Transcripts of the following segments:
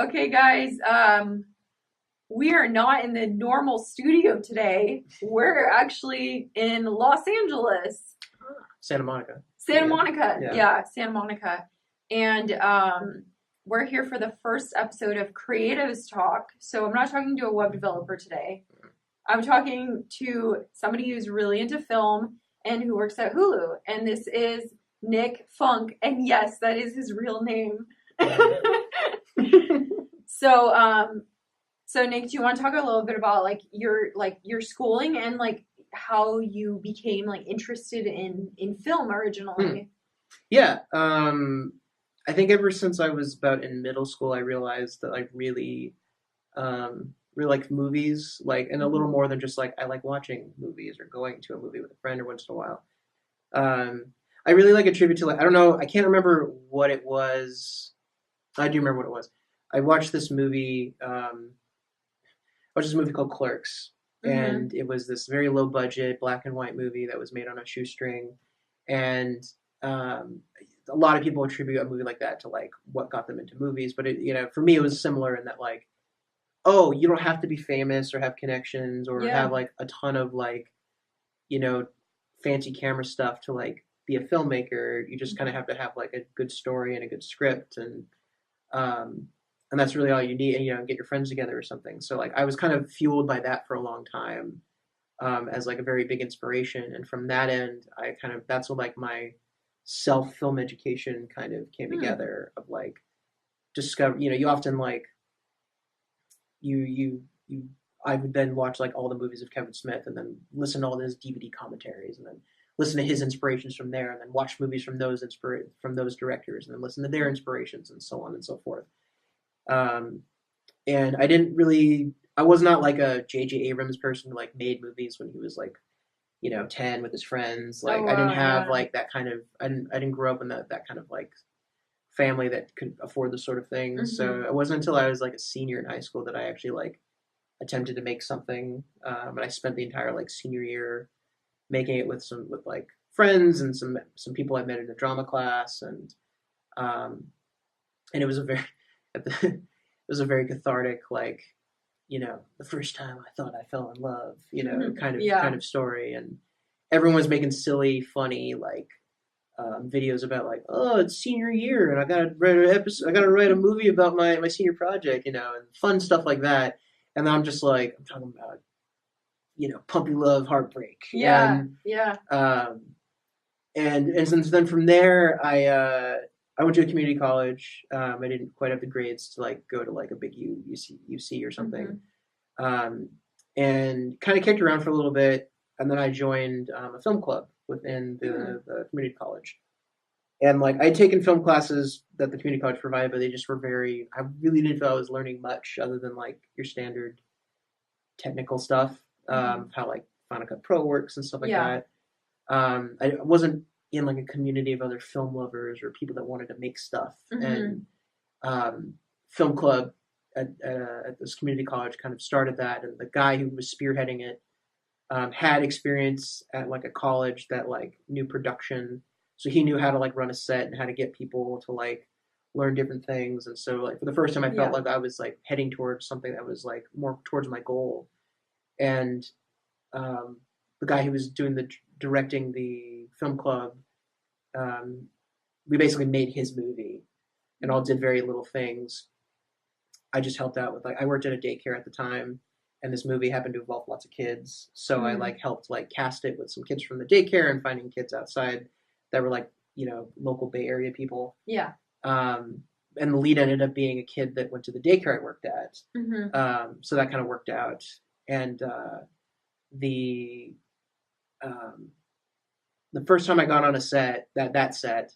Okay, guys, we are not in the normal studio today. We're actually in Los Angeles, Santa Monica. Santa Monica. Yeah. Yeah, Santa Monica. And we're here for the first episode of Creatives Talk. So I'm not talking to a web developer today. I'm talking to somebody who's really into film and who works at Hulu. And this is Nick Funk. And yes, that is his real name. So, so Nick, do you want to talk a little bit about your schooling and like how you became like interested in film originally? Yeah. I think ever since I was about in middle school, I realized that I really like movies, like, and a little more than just like I like watching movies or going to a movie with a friend or once in a while. Um, I really like attribute to like I don't know, I can't remember what it was. I do remember what it was. I watched this movie. Watched this movie called Clerks, Mm-hmm. and it was this very low budget black and white movie that was made on a shoestring, and um, a lot of people attribute a movie like that to like what got them into movies. But for me, it was similar in that like, oh, you don't have to be famous or have connections or Yeah. have like a ton of like you know fancy camera stuff to like be a filmmaker. You just kind of Mm-hmm. have to have like a good story and a good script um, and that's really all you need. And get your friends together or something. So like I was kind of fueled by that for a long time as like a very big inspiration. And from that end, I kind of that's what like my self film education kind of came Hmm. together of like discover. You often like you. I would then watch like all the movies of Kevin Smith and then listen to all his DVD commentaries and then listen to his inspirations from there and then watch movies from from those directors and then listen to their inspirations and so on and so forth. Um, and I was not like a J.J. Abrams person who like made movies when he was like 10 with his friends. Oh Like I didn't wow, have yeah. like that kind of I didn't grow up in that kind of like family that could afford this sort of thing. Mm-hmm. So it wasn't until I was like a senior in high school that I actually like attempted to make something. And I spent the entire like senior year making it with like friends and some people I met in a drama class um, and it was a very it was a very cathartic like the first time I thought I fell in love, kind Yeah. of story, and everyone was making silly, funny like videos about like, oh, it's senior year, and I gotta write a movie about my senior project, and fun stuff like that. And then I'm just like, I'm talking about puppy love, heartbreak, Yeah. Yeah. um, and since then from there I went to a community college. I didn't quite have the grades to like go to like a big UC or Mm-hmm. something, um, and kind of kicked around for a little bit, and then I joined a film club within Hmm. the community college. And like I'd taken film classes that the community college provided, but they just were very. I really didn't feel I was learning much other than like your standard technical stuff, Mm-hmm. how like Final Cut Pro works and stuff like Yeah. that. I wasn't in like a community of other film lovers or people that wanted to make stuff. Mm-hmm. And film club at this community college kind of started that, and the guy who was spearheading it had experience at like a college that like knew production, so he knew how to like run a set and how to get people to like learn different things. And so like for the first time, I felt Yeah. like I was like heading towards something that was like more towards my goal. And um, the guy who was doing the directing the film club, um, we basically made his movie and all Mm-hmm. did very little things. I just helped out with like I worked at a daycare at the time, and this movie happened to involve lots of kids, so I Mm-hmm. like helped like cast it with some kids from the daycare and finding kids outside that were like local Bay Area people. Yeah. Um, and the lead ended up being a kid that went to the daycare I worked at, Mm-hmm. so that kind of worked out. And the um, the first time I got on a set that set,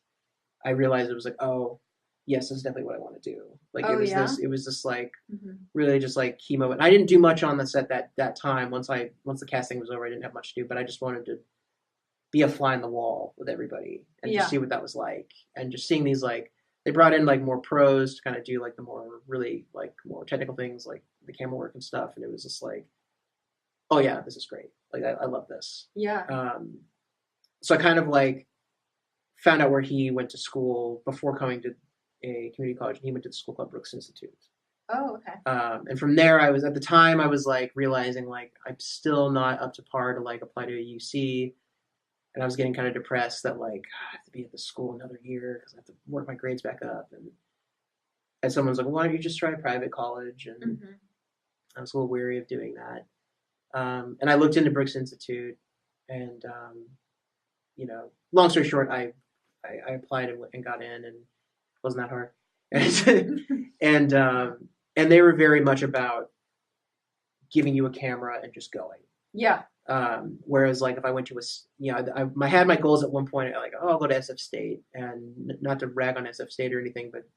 I realized it was like, oh, yes, that's definitely what I want to do. Like Oh yeah. it was just like Mm-hmm. really just like key moment. I didn't do much on the set that time. Once the casting was over, I didn't have much to do, but I just wanted to be a fly in the wall with everybody and just Yeah. see what that was like. And just seeing these like they brought in like more pros to kind of do like the more really like more technical things like the camera work and stuff. And it was just like, oh yeah, this is great. Like I love this. Yeah. So I kind of like found out where he went to school before coming to a community college, and he went to the school called Brooks Institute. Oh, okay. And from there, I was at the time I was like realizing like I'm still not up to par to like apply to a UC, and I was getting kind of depressed that like I have to be at the school another year because I have to work my grades back up. And someone's like, well, why don't you just try private college? And Mm-hmm. I was a little weary of doing that. And I looked into Brooks Institute, and long story short, I applied and got in, and it wasn't that hard. and and they were very much about giving you a camera and just going. Yeah. Whereas like if I went to I had my goals at one point, like, oh, I'll go to SF State, and not to rag on SF State or anything, but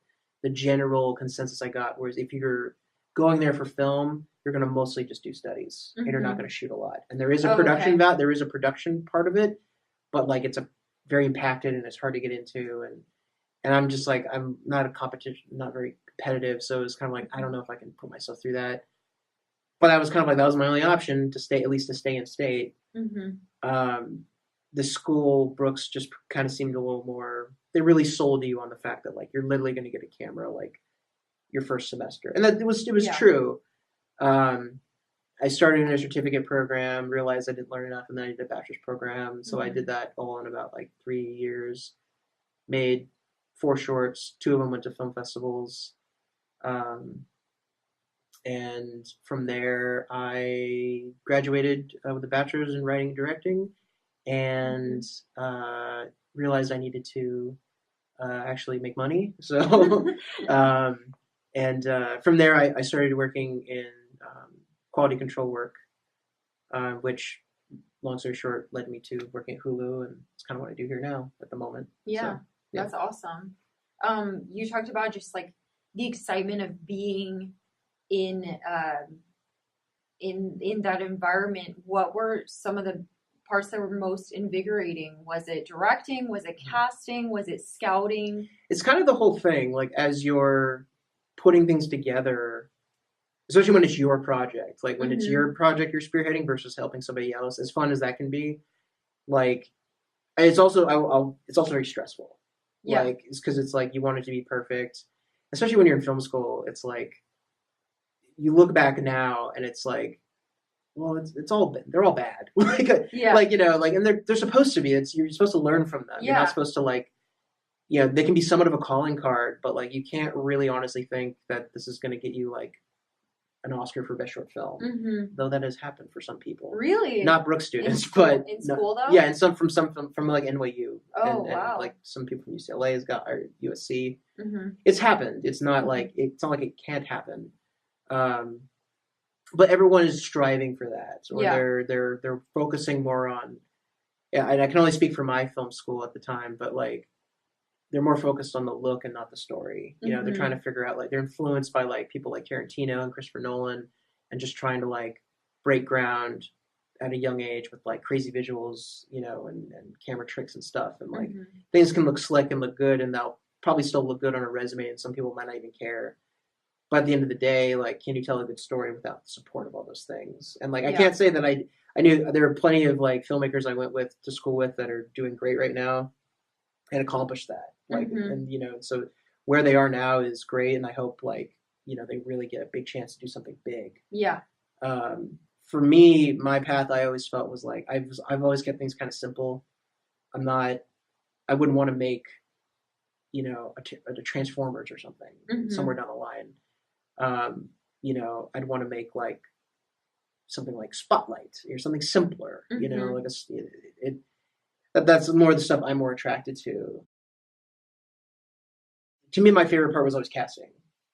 the general consensus I got was if you're going there for film, you're going to mostly just do studies, and you're not going to shoot a lot. And there is a production there is a production part of it, but like it's a very impacted and it's hard to get into, and I'm just like I'm not a competition, not very competitive, so it's kind of like I don't know if I can put myself through that. But I was kind of like that was my only option to stay, at least to stay in state. The school Brooks just kind of seemed a little more. They really sold you on the fact that like you're literally going to get a camera like your first semester, and that it was true. I started in a certificate program, realized I didn't learn enough, and then I did a bachelor's program. So I did that all in about like 3 years. Made 4 shorts. 2 of them went to film festivals. And from there, I graduated with a bachelor's in writing and directing, and realized I needed to actually make money. So, from there, I started working in quality control work, which, long story short, led me to working at Hulu, and it's kind of what I do here now at the moment. Yeah, so, that's awesome. You talked about just like the excitement of being in that environment. What were some of the parts that were most invigorating? Was it directing? Was it casting? Was it scouting? It's kind of the whole thing. Like as you're putting things together, especially when it's your project, like when it's your project you're spearheading versus helping somebody else, as fun as that can be, like it's also it's also very stressful. Yeah. Like it's because it's like you want it to be perfect, especially when you're in film school. It's like you look back now and it's like, well, they're all bad. Like and they're supposed to be. You're supposed to learn from them. Yeah. You're not supposed to like, they can be somewhat of a calling card, but like you can't really honestly think that this is going to get you like an Oscar for best short film, though that has happened for some people. Really? Not Brooks students, but in school though. Yeah, and some from like NYU. Oh, wow. And like some people from UCLA has got or USC. It's happened. It's not like it can't happen. But everyone is striving for that, or they're focusing more on. Yeah, and I can only speak for my film school at the time, but like they're more focused on the look and not the story. They're trying to figure out like they're influenced by like people like Tarantino and Christopher Nolan, and just trying to like break ground at a young age with like crazy visuals, and camera tricks and stuff, and like things can look slick and look good, and they'll probably still look good on a resume, and some people might not even care. But at the end of the day, like, can you tell a good story without the support of all those things? And like, I can't say that I knew there are plenty of like filmmakers I went to school with that are doing great right now and accomplished that. Like, and so where they are now is great. And I hope like, they really get a big chance to do something big. Yeah. For me, my path I always felt was like, I've always kept things kind of simple. I wouldn't want to make, a Transformers or something somewhere down the line. I'd want to make like something like Spotlight or something simpler, like that's more the stuff I'm more attracted to. To me, my favorite part was always casting,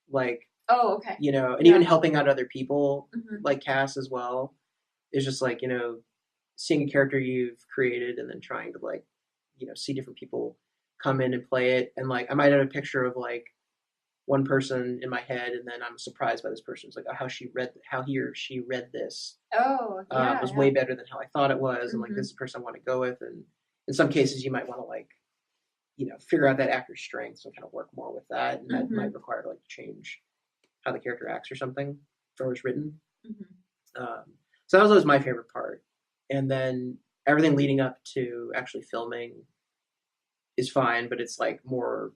like, oh, okay. And even helping out other people, like cast as well, is just like, seeing a character you've created and then trying to like, see different people come in and play it. And like, I might have a picture of like one person in my head, and then I'm surprised by this person. It's like how he or she read this. Oh, yeah. Was way better than how I thought it was. And like, this is the person I want to go with. And in some cases you might want to like, figure out that actor's strengths and kind of work more with that. And that might require to like change how the character acts or something or was written. So that was always my favorite part. And then everything leading up to actually filming is fine, but it's like more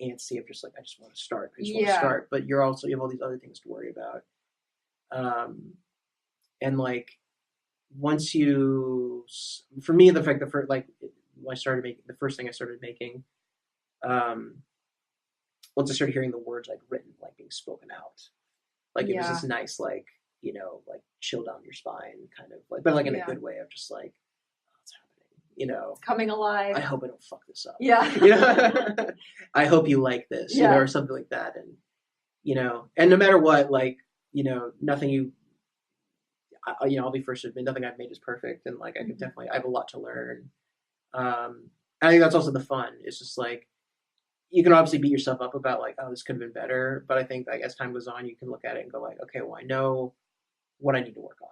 antsy of just like I just want to start. I just want to start. But you have all these other things to worry about. And like once you, for me, the fact that when I started making the first thing I started making, once I started hearing the words like written, like being spoken out, like it was this nice like like chill down your spine kind of like, but like in a good way of just like what's happening, it's coming alive. I hope I don't fuck this up. I hope you like this, or something like that, and and no matter what, like nothing I'll be first to admit nothing I've made is perfect, and like I could definitely I have a lot to learn. I think that's also the fun. It's just like you can obviously beat yourself up about like, oh, this could have been better, but I think like as time goes on, you can look at it and go like, okay, well, I know what I need to work on.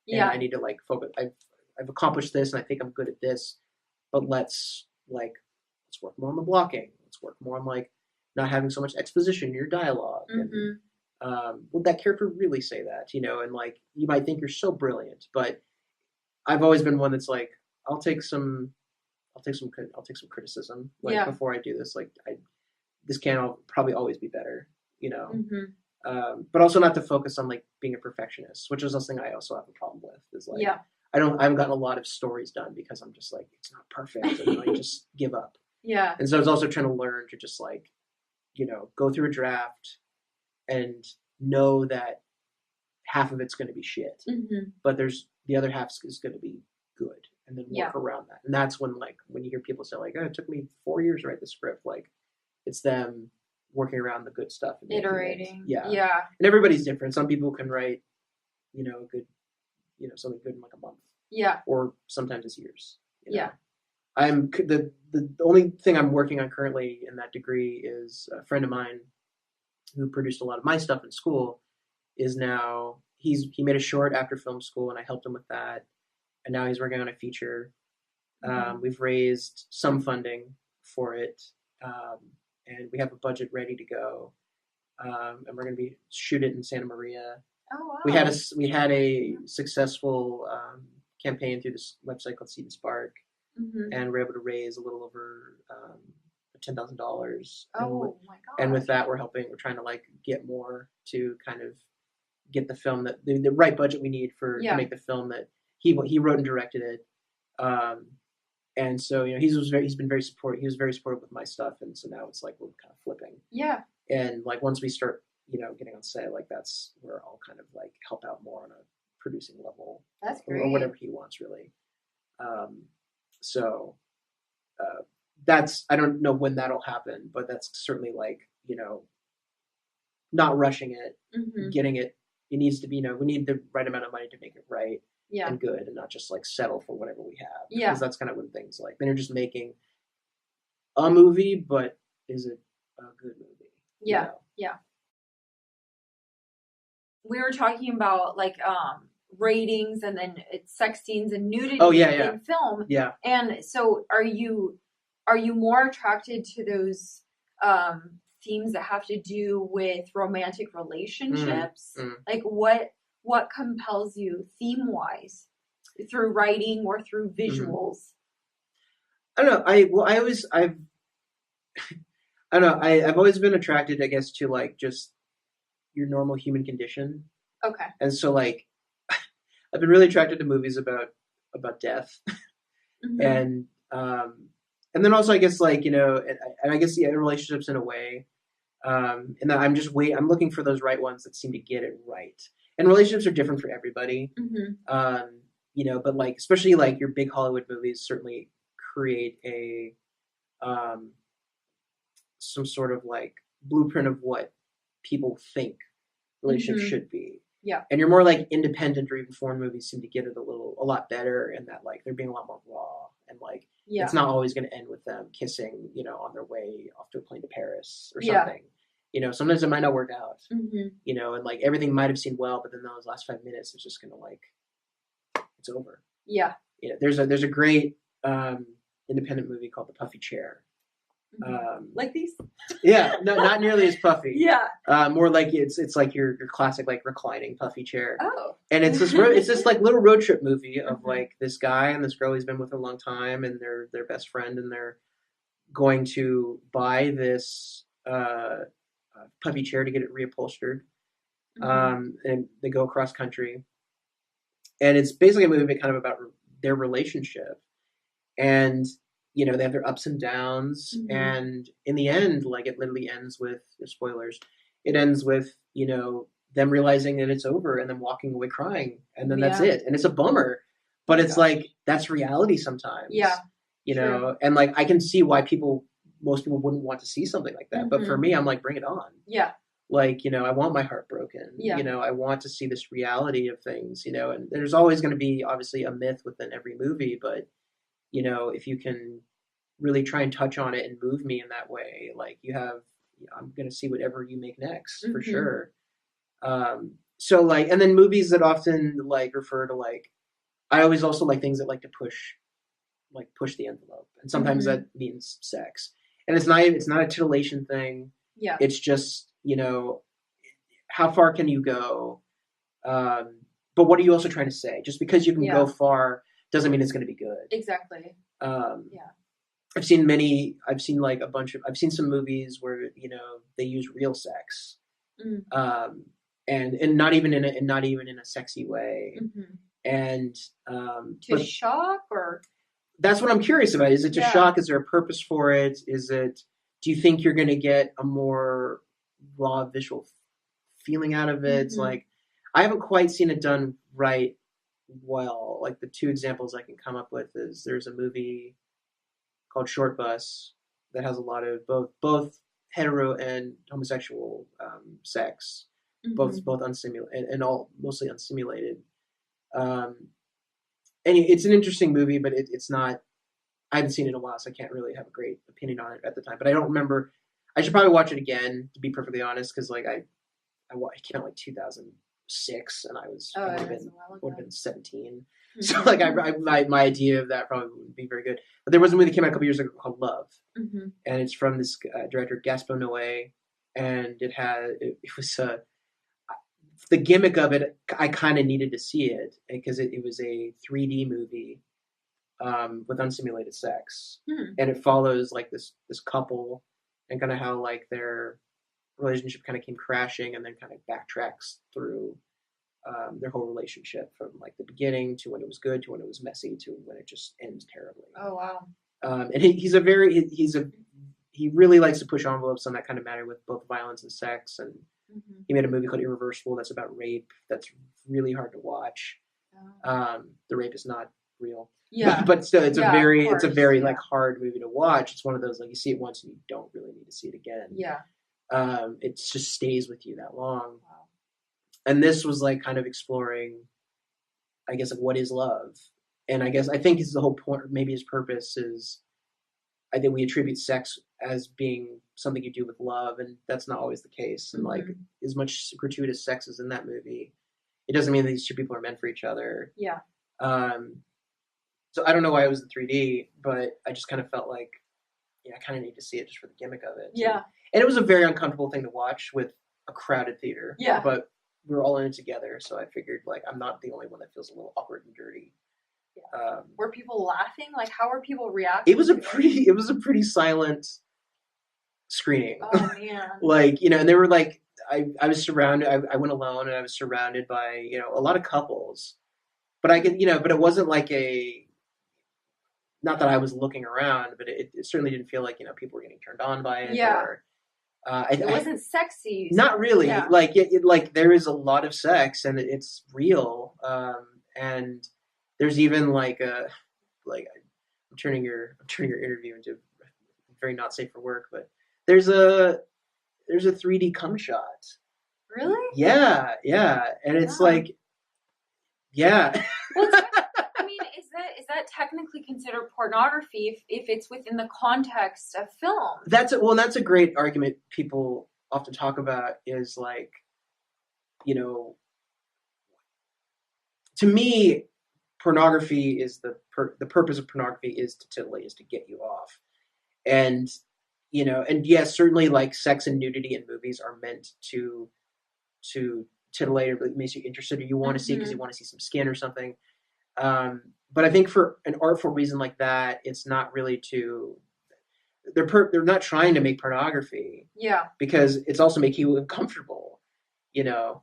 And I need to like focus. I've accomplished this, and I think I'm good at this, but let's work more on the blocking. Let's work more on like not having so much exposition in your dialogue. And, would that character really say that? And like you might think you're so brilliant, but I've always been one that's like, I'll take some criticism before I do this. Like this can probably always be better, but also not to focus on like being a perfectionist, which is something I also have a problem with. Is like I haven't gotten a lot of stories done because I'm just like it's not perfect, and I just give up. And so I was also trying to learn to just like go through a draft and know that half of it's going to be shit, but there's the other half is going to be good. And then work around that. And that's when you hear people say like, oh, it took me 4 years to write the script. Like it's them working around the good stuff. And iterating. Yeah. And everybody's different. Some people can write, a good, something good in like a month. Yeah. Or sometimes it's years. I'm the only thing I'm working on currently in that degree is a friend of mine who produced a lot of my stuff in school is now, he made a short after film school and I helped him with that. And now he's working on a feature. We've raised some funding for it, and we have a budget ready to go. And we're going to shoot it in Santa Maria. Oh wow! We had a successful campaign through this website called Seed and Spark, and we're able to raise a little over $10,000. Oh my god! And with that, we're trying to like get more to kind of get the film that the right budget we need to make the film that. He wrote and directed it, and so he's been very supportive. He was very supportive with my stuff, and so now it's like we're kind of flipping. Yeah. And like once we start, getting on set, like that's where I'll kind of like help out more on a producing level. That's great. Or whatever he wants, really. So that's I don't know when that'll happen, but that's certainly like not rushing it, getting it. It needs to be we need the right amount of money to make it right. And good, and not just like settle for whatever we have. Because that's kind of when things like then you're just making a movie, but is it a good movie? Yeah. We were talking about like ratings and then it's sex scenes and nudity in film. Yeah. And so are you more attracted to those themes that have to do with romantic relationships? Like what compels you theme-wise through writing or through visuals? I don't know. I've always been attracted, I guess, to like just your normal human condition. Okay. And so like I've been really attracted to movies about death. And then also I guess like, and I guess relationships in a way. And that I'm looking for those right ones that seem to get it right. And relationships are different for everybody, but like, especially like your big Hollywood movies certainly create a, some sort of like blueprint of what people think relationships should be. Yeah. And you're more like independent or even foreign movies seem to get it a lot better in that like they're being a lot more raw and like, it's not always going to end with them kissing, on their way off to a plane to Paris or something. Sometimes it might not work out, and like everything might have seemed well, but then those last 5 minutes, it's just going to like, it's over. Yeah. There's a great independent movie called The Puffy Chair. Like these? Yeah, no, not nearly as puffy. Yeah. More like it's like your classic like reclining puffy chair. Oh. And it's this like little road trip movie of like this guy and this girl he's been with a long time, and they're their best friend, and they're going to buy this puffy chair to get it reupholstered. And they go across country, and it's basically a movie kind of about their relationship, and they have their ups and downs, and in the end, like it literally ends with spoilers. It ends with them realizing that it's over and them walking away crying, and then that's it, and it's a bummer, but it's like that's reality sometimes. And like I can see why most people wouldn't want to see something like that, but for me, I'm like, bring it on. Like, I want my heart broken. I want to see this reality of things, and there's always going to be obviously a myth within every movie, but, if you can really try and touch on it and move me in that way, like I'm going to see whatever you make next for sure. So like, and then movies that often like refer to like, I always also like things that like to push the envelope. And sometimes that means sex. And it's not a titillation thing. It's just, how far can you go? But what are you also trying to say? Just because you can go far doesn't mean it's going to be good. Exactly. I've seen like I've seen some movies where, they use real sex. And not even in a sexy way. And, to shock or that's what I'm curious about. Is it to shock? Is there a purpose for it? Do you think you're going to get a more raw visual feeling out of it? Like, I haven't quite seen it done right well. Like, the two examples I can come up with is there's a movie called Short Bus that has a lot of both hetero and homosexual sex, both unsimulated and all mostly unsimulated. And it's an interesting movie, but it's not. I haven't seen it in a while, so I can't really have a great opinion on it at the time. But I don't remember. I should probably watch it again, to be perfectly honest, because like I came out like 2006, and I would have been 17. So like my idea of that probably wouldn't be very good. But there was a movie that came out a couple years ago called Love, and it's from this director Gaspar Noé, and it was the gimmick of it. I kind of needed to see it because it was a 3D movie. With unsimulated sex, and it follows like this couple and kind of how like their relationship kind of came crashing, and then kind of backtracks through their whole relationship from like the beginning to when it was good to when it was messy to when it just ends terribly. Oh wow! And he really likes to push envelopes on that kind of matter with both violence and sex, and he made a movie called Irreversible that's about rape. That's really hard to watch. The rape is not real. But still, it's a very like hard movie to watch. It's one of those like you see it once and you don't really need to see it again. It just stays with you that long. Wow. And this was like kind of exploring, I guess, like what is love, and I think is the whole point. Maybe his purpose is, I think we attribute sex as being something you do with love, and that's not always the case. And like as much gratuitous sex is in that movie, it doesn't mean that these two people are meant for each other. So I don't know why it was in 3D, but I just kind of felt like, I kind of need to see it just for the gimmick of it. And it was a very uncomfortable thing to watch with a crowded theater. But we were all in it together, so I figured like I'm not the only one that feels a little awkward and dirty. Were people laughing? Like, how were people reacting? It was a pretty silent screening. Oh man! Like and they were like, I was surrounded. I went alone, and I was surrounded by a lot of couples, but I could but it wasn't like a. Not that I was looking around, but it certainly didn't feel like people were getting turned on by it. Or, it wasn't sexy. Not really. Like like there is a lot of sex, and it's real. And there's even like I'm turning your interview into very not safe for work, but there's a 3D cum shot. Really? Yeah, and it's like, Well, I mean, is that technically considered pornography if it's within the context of film? That's a great argument people often talk about. Is like, to me, pornography is the purpose of pornography is to titillate, is to get you off, and and yes, certainly like sex and nudity in movies are meant to titillate, or it makes you interested, or you want to see because you want to see some skin or something. But I think for an artful reason like that, it's not really they're not trying to make pornography Yeah. because it's also making you uncomfortable, you know.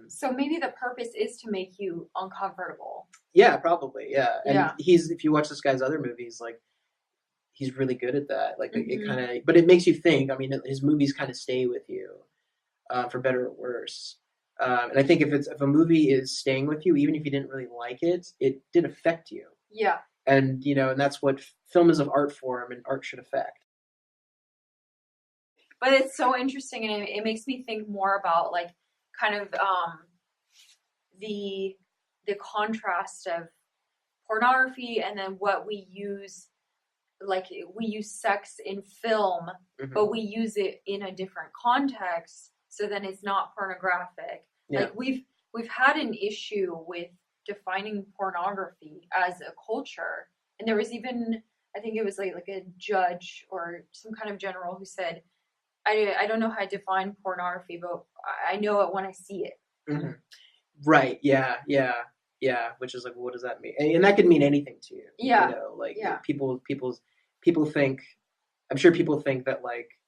So maybe the purpose is to make you uncomfortable. Yeah, probably. Yeah. And Yeah. if you watch this guy's other movies, like he's really good at that. Like it Mhm. kind of, but it makes you think. I mean, his movies kind of stay with you, for better or worse. And I think if a movie is staying with you, even if you didn't really like it, it did affect you. Yeah. And and that's what film is, of art form, and art should affect. But it's so interesting, and it makes me think more about like kind of the contrast of pornography and then what we use. Like we use sex in film, Mhm. but we use it in a different context, so then it's not pornographic. Yeah. Like we've had an issue with defining pornography as a culture, and there was even, I think it was like a judge or some kind of general who said, I don't know how to define pornography, but I know it when I see it. Mhm. Right. Yeah. Yeah. Yeah. Which is like, what does that mean? And that could mean anything to you. Yeah. You know, like Yeah. people think. I'm sure people think that like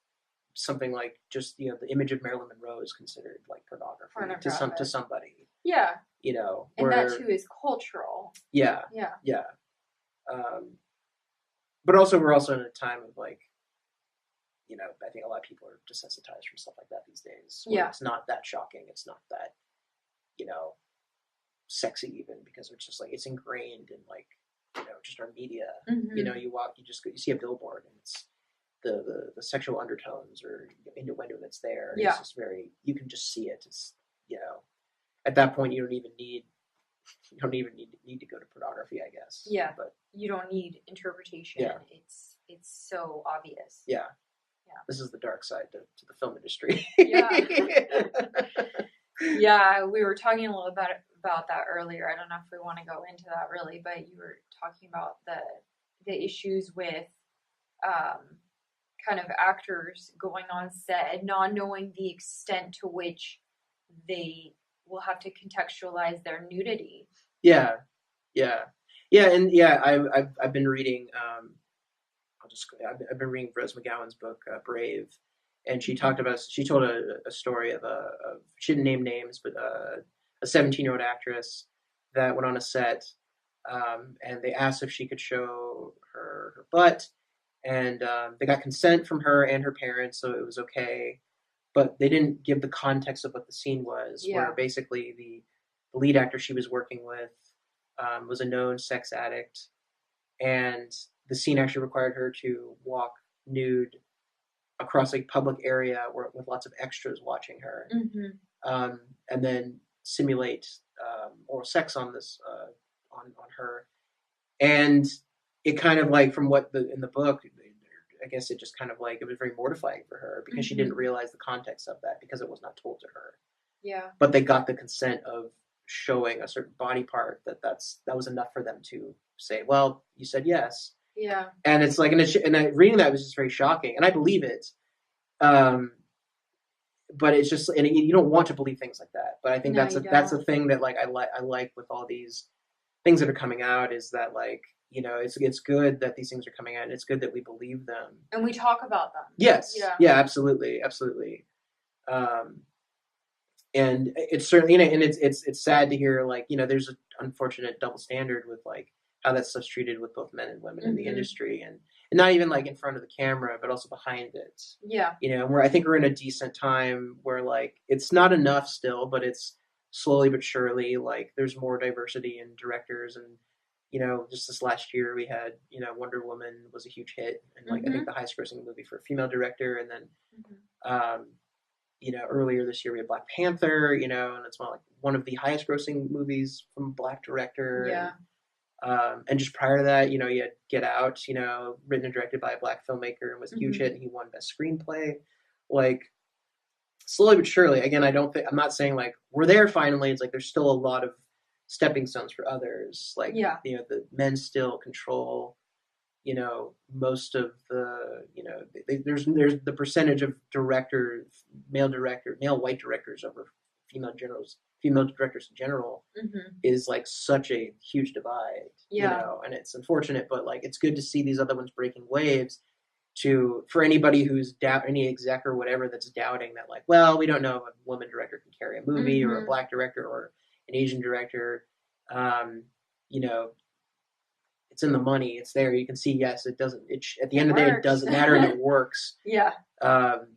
something like just the image of Marilyn Monroe is considered like pornography to somebody. Yeah. You know, and that too is cultural. Yeah. Yeah. Yeah. But also, we're also in a time of like, I think a lot of people are desensitized from stuff like that these days. Yeah. It's not that shocking. It's not that, sexy even, because it's just like it's ingrained in like, just our media. Mhm. You see a billboard and it's the sexual undertones or innuendo that's there. Yeah. It's just you can just see it. It's, at that point you don't even need to go to pornography, I guess. Yeah. But you don't need interpretation. Yeah. It's so obvious. Yeah. Yeah. This is the dark side to the film industry. Yeah. Yeah, we were talking a little bit about that earlier. I don't know if we want to go into that really, but you were talking about the issues with kind of actors going on set and not knowing the extent to which they will have to contextualize their nudity. Yeah, and I've been reading. I've been reading Rose McGowan's book, Brave, and she told a story of she didn't name names, but a 17-year-old actress that went on a set, and they asked if she could show her butt, and they got consent from her and her parents, so it was okay, but they didn't give the context of what the scene was. Yeah. Where basically the lead actor she was working with was a known sex addict, and the scene actually required her to walk nude across a public area with lots of extras watching her, and then simulate oral sex on this on her. And it kind of like, from what in the book, I guess it just kind of like, it was very mortifying for her because she didn't realize the context of that because it was not told to her. Yeah. But they got the consent of showing a certain body part that was enough for them to say, well, you said yes. Yeah. And it's like, reading that was just very shocking, and I believe it. But it's just, and you don't want to believe things like that. But I think that's a thing that like I like with all these things that are coming out, is that like, it's good that these things are coming out, and it's good that we believe them and we talk about them. Yes. Yeah. Absolutely. And it's certainly, and it's sad to hear, like, there's an unfortunate double standard with like how that stuff's treated with both men and women in the industry, and not even like in front of the camera, but also behind it. Yeah. Where I think we're in a decent time where like it's not enough still, but it's slowly but surely, like, there's more diversity in directors. And just this last year we had, Wonder Woman was a huge hit, and like I think the highest grossing movie for a female director. And then earlier this year we had Black Panther, and it's one of the highest grossing movies from a Black director. Yeah. And just prior to that, you had Get Out, written and directed by a Black filmmaker, and was a huge hit, and he won Best Screenplay. Like, slowly but surely, again, I'm not saying like we're there finally. It's like there's still a lot of stepping stones for others. Like, the men still control, most of the, there's the percentage of male white directors over female directors in general is like such a huge divide. And it's unfortunate, but like it's good to see these other ones breaking waves. for anybody who's any exec or whatever that's doubting that, like, well, we don't know if a woman director can carry a movie or a black director or an Asian director. You know, it's in the money. It's there. You can see, yes, it doesn't. At the end of the day, it doesn't matter, and it works. Yeah.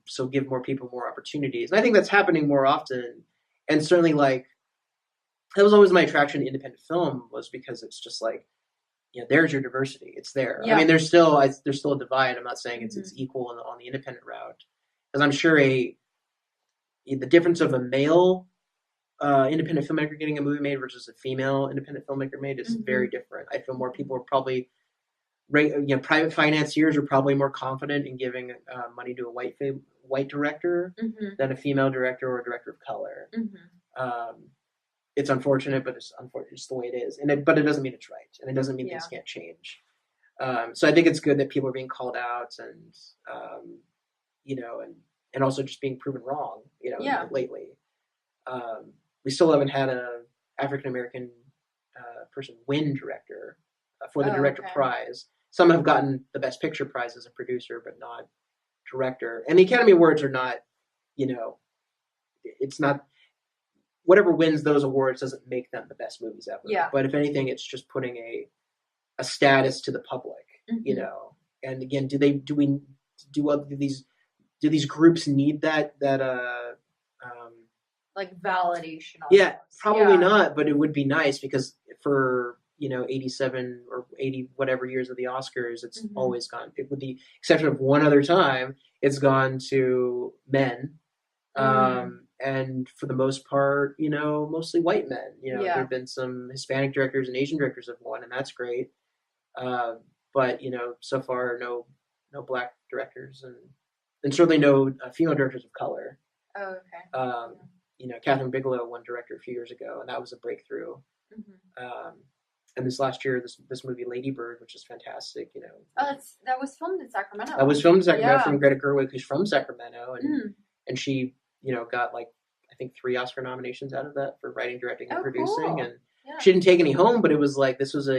So give more people more opportunities, and I think that's happening more often. And certainly, like, that was always my attraction to independent film, was because it's just like, there's your diversity. It's there. Yeah. I mean, there's still a divide. I'm not saying it's equal on the independent route, because I'm sure the difference of a male independent filmmaker getting a movie made versus a female independent filmmaker made is very different. I feel more people are probably, private financiers are probably more confident in giving money to a white director than a female director or a director of color. It's unfortunate, but it's the way it is. But it doesn't mean it's right, and it doesn't mean things can't change. So I think it's good that people are being called out, and and also just being proven wrong, lately. We still haven't had a African American person win director for the director prize. Some have gotten the Best Picture prize as a producer, but not director. And the Academy Awards are not, it's not. Whatever wins those awards doesn't make them the best movies ever. Yeah. But if anything, it's just putting a status to the public, And again, do these groups need that like validation? Almost? Yeah, probably not. But it would be nice, because for 87 or 80 whatever years of the Oscars, it's always gone. With the exception of one other time, it's gone to men. And for the most part, mostly white men. There have been some Hispanic directors and Asian directors have won, and that's great. But so far, no black directors, and certainly no female directors of color. Oh, okay. Catherine Bigelow won director a few years ago, and that was a breakthrough. And this last year, this movie Lady Bird, which is fantastic. That was filmed in Sacramento. That was filmed in Sacramento from Greta Gerwig, who's from Sacramento, and she got like, I think 3 Oscar nominations out of that for writing, directing, and producing. Cool. And she didn't take any home, but it was like, this was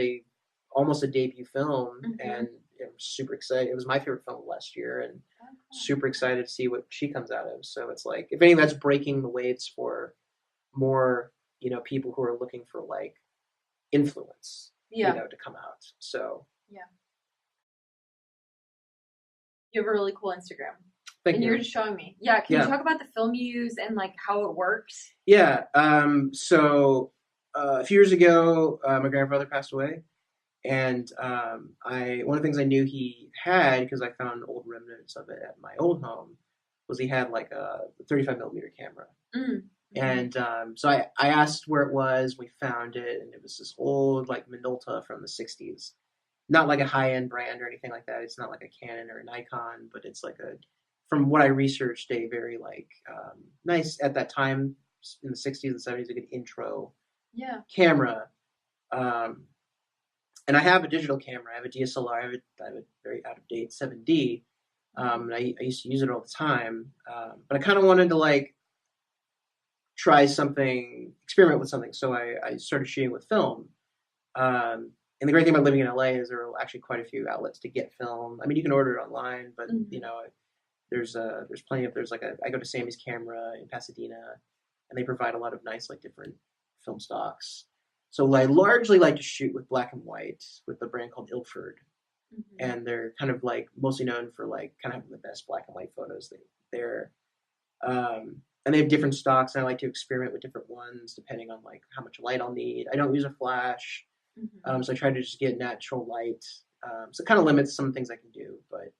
almost a debut film, and I'm super excited. It was my favorite film last year, and super excited to see what she comes out of. So it's like, if anything, that's breaking the weights for more, people who are looking for like influence, to come out. So you have a really cool Instagram. Thank you. You were just showing me. Yeah, can you talk about the film you use and like how it works? Yeah. So a few years ago, my grandfather passed away, and one of the things I knew he had, because I found old remnants of it at my old home, was he had like a 35 millimeter camera. And so I asked where it was. We found it, and it was this old like Minolta from the 60s. Not like a high-end brand or anything like that. It's not like a Canon or a Nikon, but it's like from what I researched, a very like nice at that time in the 60s and 70s, a good intro camera. And I have a digital camera. I have a DSLR. I have a very out of date 7D. And I used to use it all the time. But I kind of wanted to like try experiment with something. So I started shooting with film. And the great thing about living in LA is there are actually quite a few outlets to get film. I mean, you can order it online, but there's plenty of, I go to Sammy's Camera in Pasadena, and they provide a lot of nice, like, different film stocks. So I largely like to shoot with black and white with a brand called Ilford. And they're kind of like mostly known for like kind of having the best black and white photos there. And they have different stocks, and I like to experiment with different ones depending on like how much light I'll need. I don't use a flash. So I try to just get natural light. So it kind of limits some things I can do, but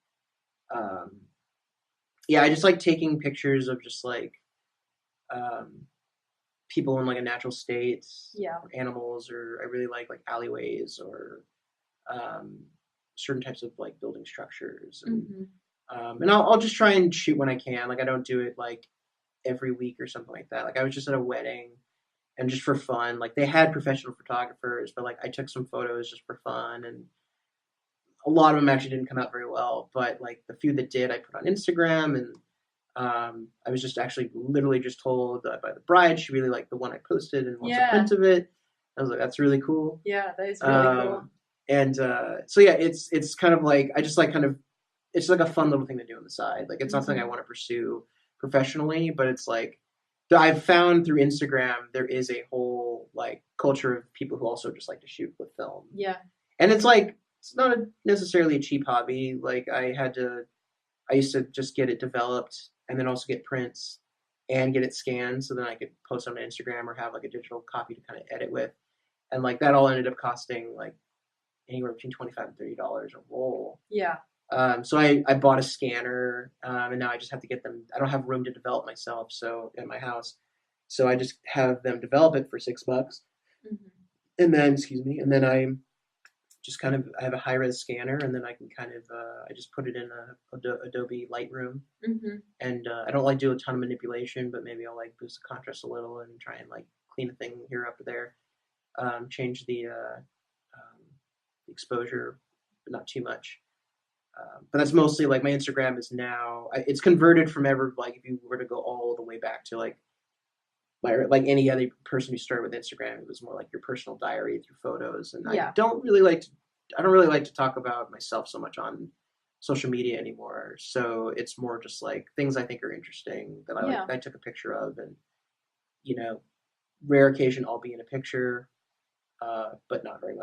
I just like taking pictures of just like people in like a natural state, or animals, or I really like alleyways or certain types of like building structures, and I'll just try and shoot when I can. Like I don't do it like every week or something like that. Like I was just at a wedding, and just for fun, like they had professional photographers, but like I took some photos just for fun, and a lot of them actually didn't come out very well, but like the few that did, I put on Instagram, and I was just actually literally just told by the bride she really liked the one I posted and wants a print of it. I was like, that's really cool. Yeah, that is really cool. And so it's kind of like I just like kind of it's like a fun little thing to do on the side. Like it's not something I want to pursue professionally, but it's like I've found through Instagram there is a whole like culture of people who also just like to shoot with film. Yeah. And it's like it's not necessarily a cheap hobby. Like I used to just get it developed and then also get prints and get it scanned so then I could post on Instagram or have like a digital copy to kind of edit with. And like that all ended up costing like anywhere between $25 and $30 a roll. Yeah. So I bought a scanner, and now I just have to get them. I don't have room to develop myself, so in my house, so I just have them develop it for $6, and then I just kind of I have a high res scanner, and then I can kind of I just put it in a Adobe Lightroom, and I don't like do a ton of manipulation, but maybe I'll like boost the contrast a little and try and like clean a thing here up or there, change the exposure, but not too much. But that's mostly like my Instagram is now. It's converted from ever like if you were to go all the way back to like any other person who started with Instagram, it was more like your personal diary through photos. And I don't really like to talk about myself so much on social media anymore. So it's more just like things I think are interesting that I took a picture of, and rare occasion I'll be in a picture, but not very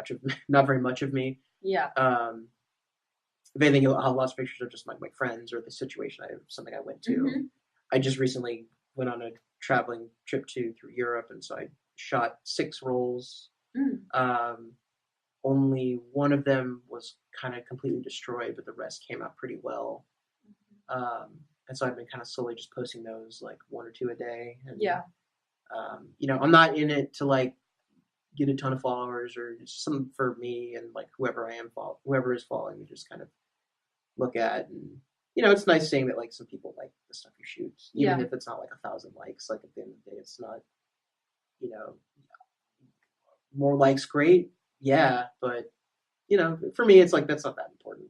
much of me. Yeah. If anything, I'll have lots of pictures of just my friends or the situation something I went to. I just recently went on a traveling trip through Europe, and so I shot 6 rolls. Only one of them was kind of completely destroyed, but the rest came out pretty well. And so I've been kind of slowly just posting those like 1 or 2 a day. And, I'm not in it to like get a ton of followers or just something for me and like whoever is following me just kind of look at. And it's nice seeing that like some people like the stuff you shoot, even if it's not like 1,000 likes. Like at the end of the day, it's not more likes great, but for me it's like that's not that important.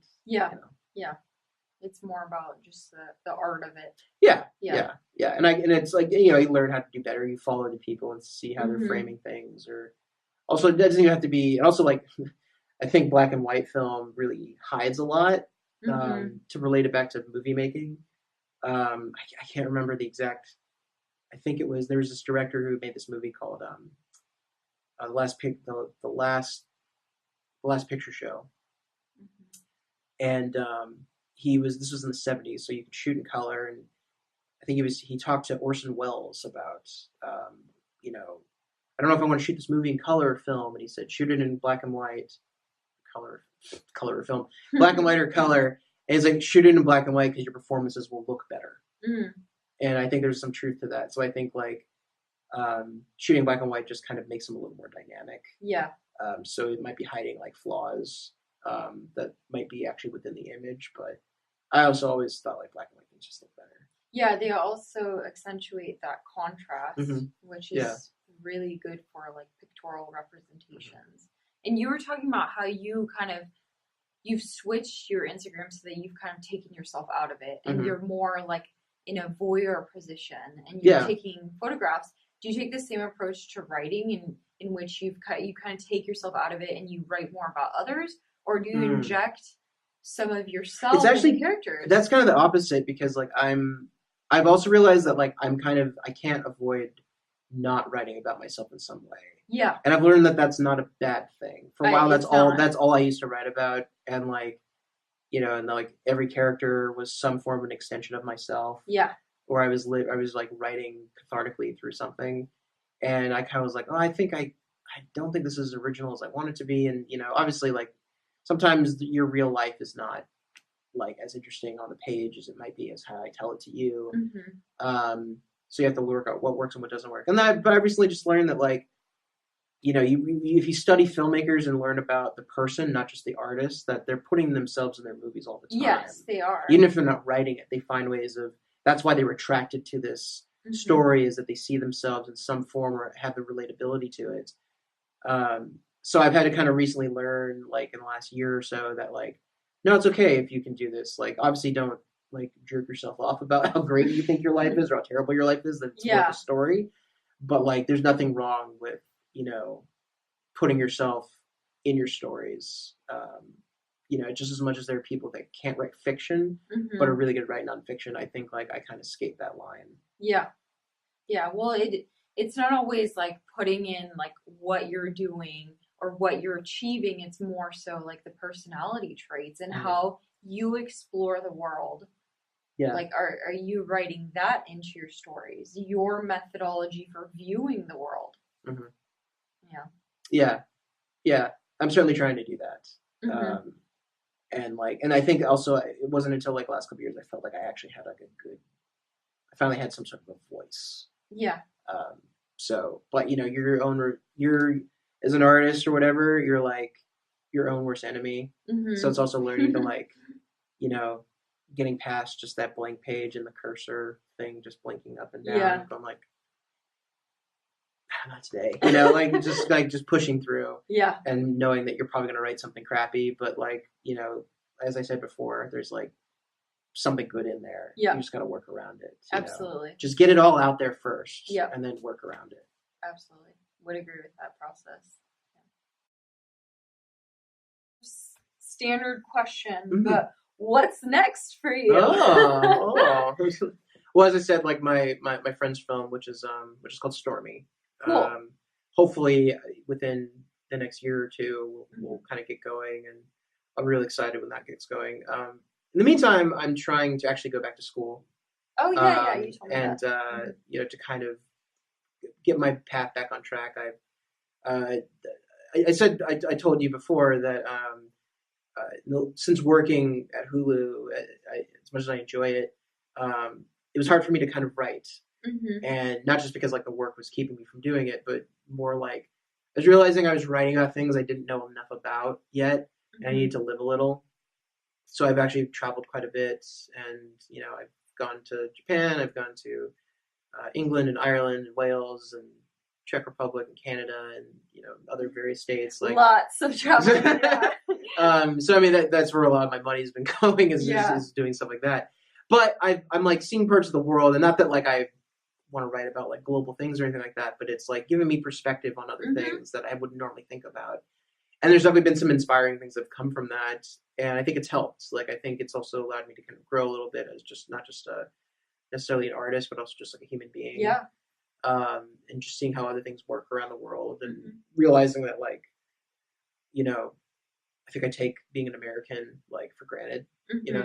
It's more about just the art of it. And it's like you learn how to do better. You follow the people and see how they're framing things. Or also it doesn't even have to be. And also like I think black and white film really hides a lot. To relate it back to movie making, I can't remember the exact. I think there was this director who made this movie called the last picture show, and this was in the 70s, so you could shoot in color, and I think he talked to Orson Welles about I don't know if I want to shoot this movie in color or film, and he said shoot it in black and white, color or film, black and white or color. And it's like shoot it in black and white because your performances will look better. And I think there's some truth to that. So I think like shooting black and white just kind of makes them a little more dynamic. So it might be hiding like flaws that might be actually within the image, but I also always thought like black and white things just look better. Yeah, they also accentuate that contrast, which is really good for like pictorial representations. And you were talking about how you've switched your Instagram so that you've kind of taken yourself out of it, and you're more like in a voyeur position, and you're taking photographs. Do you take the same approach to writing, in which you kind of take yourself out of it and you write more about others, or do you inject some of yourself it's actually, in the characters? That's kind of the opposite, because like I've also realized that like I can't avoid not writing about myself in some way. Yeah. And I've learned that that's not a bad thing. For a while, that's all I used to write about, and like, and like every character was some form of an extension of myself. Yeah. Or I was like writing cathartically through something, and I kind of was like, oh, I don't think this is as original as I want it to be, and obviously like sometimes your real life is not like as interesting on the page as it might be as how I tell it to you. So you have to work out what works and what doesn't work. But I recently just learned that like, if you study filmmakers and learn about the person, not just the artist, that they're putting themselves in their movies all the time. Yes, they are. Even if they're not writing it, they find ways of. That's why they were attracted to this story, is that they see themselves in some form or have the relatability to it. So I've had to kind of recently learn, like in the last year or so, that like, no, it's okay if you can do this. Like, obviously, don't like jerk yourself off about how great you think your life is or how terrible your life is. That it's worth the story. But like, there's nothing wrong with putting yourself in your stories. just as much as there are people that can't write fiction but are really good at writing nonfiction, I think like I kind of skate that line. Yeah. Yeah. Well, it's not always like putting in like what you're doing or what you're achieving. It's more so like the personality traits and how you explore the world. Yeah. Like, are you writing that into your stories? Your methodology for viewing the world. Yeah. Yeah. Yeah. I'm certainly trying to do that. And I think also it wasn't until like the last couple of years I felt like I actually had like I finally had some sort of a voice. Yeah. But you're as an artist or whatever, you're like your own worst enemy. So it's also learning to like, getting past just that blank page and the cursor thing just blinking up and down. Yeah. I'm like, not today. Just pushing through. Yeah. And knowing that you're probably going to write something crappy, but like, as I said before, there's like something good in there. Yeah. You just got to work around it. Absolutely. Just get it all out there first. Yeah. And then work around it. Absolutely. Would agree with that process. Yeah. Standard question, but what's next for you? Oh. Well, as I said, like my friend's film, which is called Stormy. Cool. Hopefully within the next year or two, we'll kind of get going, and I'm really excited when that gets going. In the meantime, I'm trying to actually go back to school. Oh yeah, you told me and that. To kind of get my path back on track. I told you before that since working at Hulu, as much as I enjoy it, it was hard for me to kind of write. And not just because like the work was keeping me from doing it, but more like I was realizing I was writing about things I didn't know enough about yet, and I needed to live a little. So I've actually traveled quite a bit, and I've gone to Japan, I've gone to England and Ireland and Wales and Czech Republic and Canada and other various states. Like lots of travel. So I mean that's where a lot of my money's been going is doing stuff like that. But I'm like seeing parts of the world, and not that like I want to write about like global things or anything like that, but it's like giving me perspective on other things that I wouldn't normally think about. And there's definitely been some inspiring things that have come from that, and I think it's helped. Like I think it's also allowed me to kind of grow a little bit as just not just necessarily an artist, but also just like a human being. Yeah. And just seeing how other things work around the world, and realizing that like, I think I take being an American like for granted.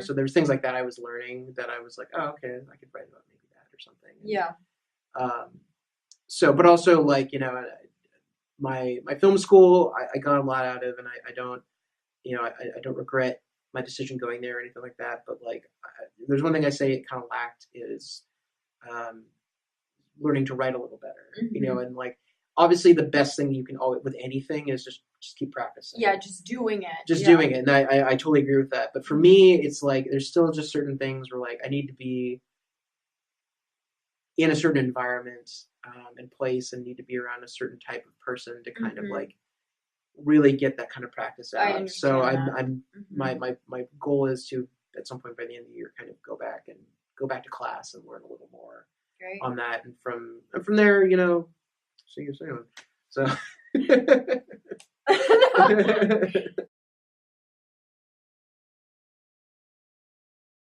So there's things like that I was learning that I was like, oh, okay, I could write about maybe that or something. Yeah. But also like, my film school, I got a lot out of, and I don't, I don't regret my decision going there or anything like that. But like, there's one thing I say it kind of lacked is learning to write a little better, and like, obviously the best thing you can always with anything is just keep practicing. Yeah, just doing it. Doing it. And I totally agree with that. But for me, it's like there's still just certain things where like I need to be in a certain environment and place, and need to be around a certain type of person to kind of like really get that kind of practice out. So I'm my goal is to at some point by the end of the year kind of go back to class and learn a little more on that, and from there, see you soon. So